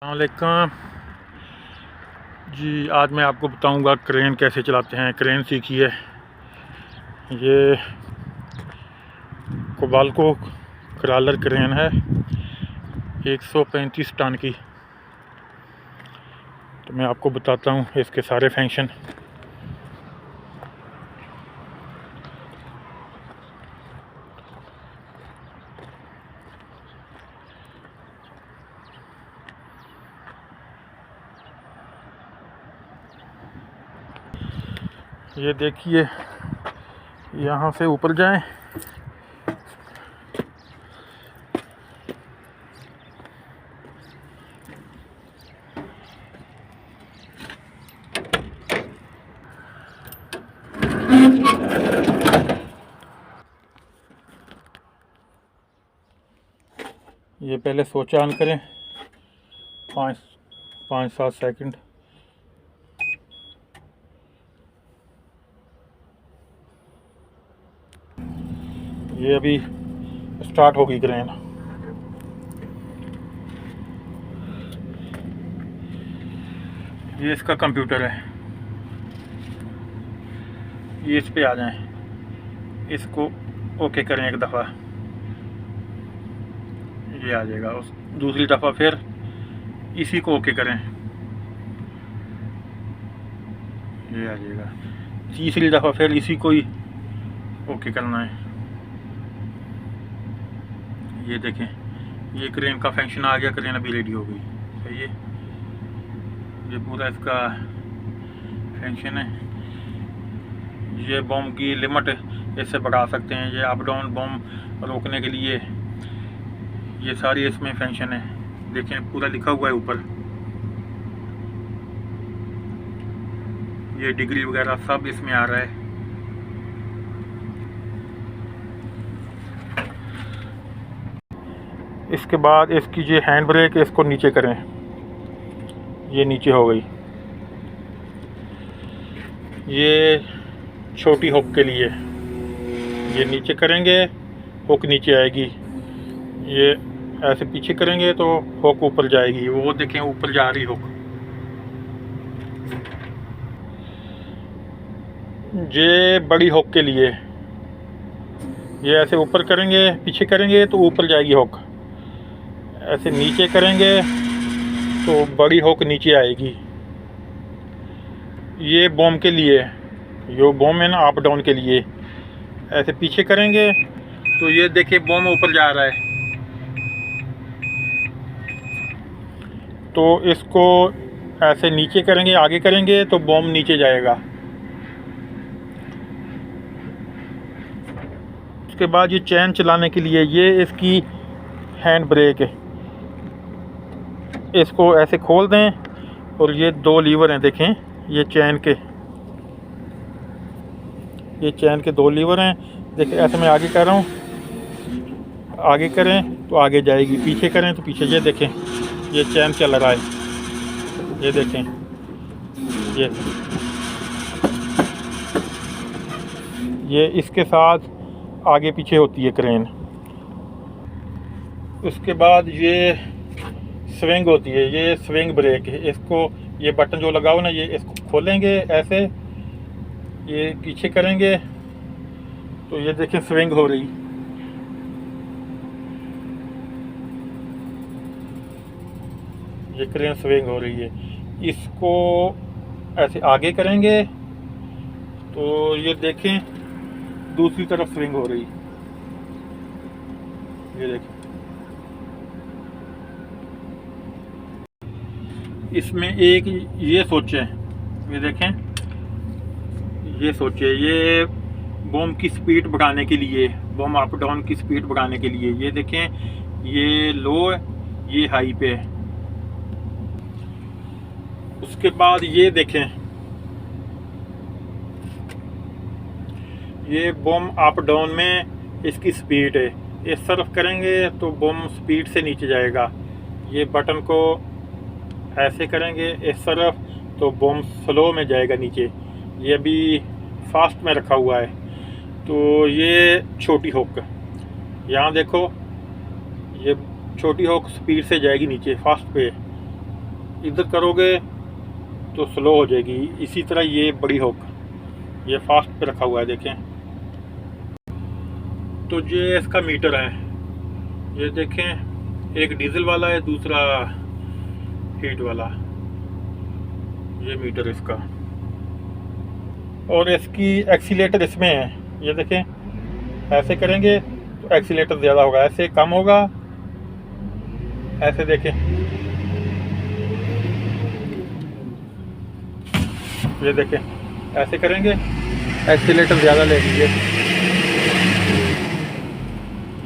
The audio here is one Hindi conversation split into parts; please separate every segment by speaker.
Speaker 1: अस्सलामुअलैकुम जी। आज मैं आपको बताऊंगा क्रेन कैसे चलाते हैं। क्रेन सीखी है। ये कोबाल्को क्रॉलर क्रेन है 135 टन की। तो मैं आपको बताता हूँ इसके सारे फंक्शन। ये देखिए, यहाँ से ऊपर जाएं, ये पहले स्विच ऑन करें 5-7 सेकंड। ये अभी स्टार्ट होगी क्रेन। ये इसका कंप्यूटर है। ये इस पे आ जाएं, इसको ओके करें एक दफ़ा, ये आ जाएगा। उस दूसरी दफ़ा फिर इसी को ओके करें, ये आ जाएगा। तीसरी दफ़ा फिर इसी को ही ओके करना है। ये देखें, ये क्रेन का फंक्शन आ गया। क्रेन अभी रेडी हो गई। सही है, ये पूरा इसका फंक्शन है। ये बम की लिमिट इससे बढ़ा सकते हैं। ये अप डाउन बम रोकने के लिए ये सारी इसमें फंक्शन है। देखें, पूरा लिखा हुआ है ऊपर। ये डिग्री वगैरह सब इसमें आ रहा है। इसके बाद इसकी जो हैंड ब्रेक, इसको नीचे करें। ये नीचे हो गई। ये छोटी हुक के लिए, ये नीचे करेंगे हुक नीचे आएगी। ये ऐसे पीछे करेंगे तो हुक ऊपर जाएगी। वो देखें, ऊपर जा रही हुक। ये बड़ी हुक के लिए, ये ऐसे ऊपर करेंगे, पीछे करेंगे तो ऊपर जाएगी हुक। ऐसे नीचे करेंगे तो बड़ी हुक नीचे आएगी। ये बॉम के लिए, यो बॉम है ना, अप डाउन के लिए। ऐसे पीछे करेंगे तो ये देखिए बॉम ऊपर जा रहा है। तो इसको ऐसे नीचे करेंगे, आगे करेंगे तो बॉम नीचे जाएगा। उसके बाद ये चैन चलाने के लिए, ये इसकी हैंड ब्रेक है। इसको ऐसे खोल दें और ये 2 लीवर हैं। देखें, ये चैन के 2 लीवर हैं। देखिए, ऐसे मैं आगे कर रहा हूँ, आगे करें तो आगे जाएगी, पीछे करें तो पीछे। ये देखें, ये चैन चल रहा है। ये देखें, ये इसके साथ आगे पीछे होती है क्रेन। उसके बाद ये स्विंग होती है। ये स्विंग ब्रेक है। इसको, ये बटन जो लगाओ ना, ये इसको खोलेंगे ऐसे, ये पीछे करेंगे तो ये देखें स्विंग हो रही। ये क्रेन स्विंग हो रही है। इसको ऐसे आगे करेंगे तो ये देखें दूसरी तरफ स्विंग हो रही। ये देखें, इसमें एक ये सोचे, ये देखें, ये सोचे, ये बम की स्पीड बढ़ाने के लिए, बम अप डाउन की स्पीड बढ़ाने के लिए। ये देखें, ये लो है, ये हाई पे है। उसके बाद ये देखें, ये बम अप डाउन में इसकी स्पीड है। इस तरफ करेंगे तो बम स्पीड से नीचे जाएगा। ये बटन को ऐसे करेंगे इस तरफ तो बम स्लो में जाएगा नीचे। ये अभी फास्ट में रखा हुआ है। तो ये छोटी हुक, यहाँ देखो, ये छोटी हुक स्पीड से जाएगी नीचे फास्ट पे। इधर करोगे तो स्लो हो जाएगी। इसी तरह ये बड़ी हुक, ये फास्ट पे रखा हुआ है देखें। तो ये इसका मीटर है, ये देखें, एक डीजल वाला है, दूसरा हीट वाला, ये मीटर इसका। और इसकी एक्सीलेटर इसमें है, ये देखें, ऐसे करेंगे तो एक्सीलेटर ज़्यादा होगा, ऐसे कम होगा, ऐसे देखें, ये देखें, ऐसे करेंगे एक्सीलेटर ज़्यादा लेगी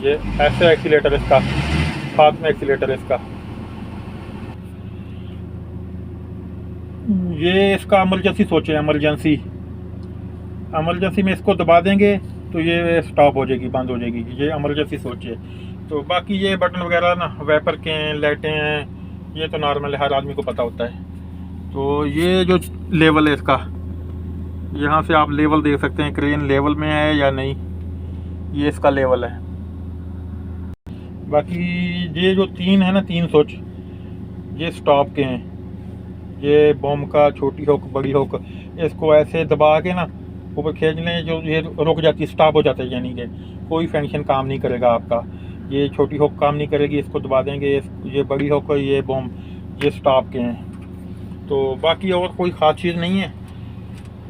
Speaker 1: ये ऐसे एक्सीलेटर इसका, हाथ में एक्सीलेटर इसका। ये इसका इमरजेंसी स्विच है, इमरजेंसी में इसको दबा देंगे तो ये स्टॉप हो जाएगी, बंद हो जाएगी, ये इमरजेंसी स्विच है। तो बाकी ये बटन वगैरह ना, वाइपर के हैं, लाइटें हैं, ये तो नॉर्मल है, हर आदमी को पता होता है। तो ये जो लेवल है इसका, यहाँ से आप लेवल देख सकते हैं, क्रेन लेवल में है या नहीं, ये इसका लेवल है। बाकी ये जो तीन है ना, 3 स्विच, ये स्टॉप के हैं, ये बॉम्ब का, छोटी हुक, बड़ी हुक, इसको ऐसे दबा के ना ऊपर खींच लें, जो ये रुक जाती है, स्टॉप हो जाता है, यानी कि कोई फंक्शन काम नहीं करेगा आपका। ये छोटी हुक काम नहीं करेगी, इसको दबा देंगे, ये बड़ी हुक, ये बॉम्ब, ये स्टॉप के हैं। तो बाकी और कोई ख़ास चीज़ नहीं है,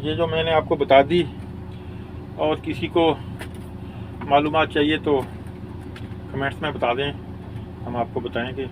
Speaker 1: ये जो मैंने आपको बता दी। और किसी को मालूमात चाहिए तो कमेंट्स में बता दें, हम आपको बताएंगे।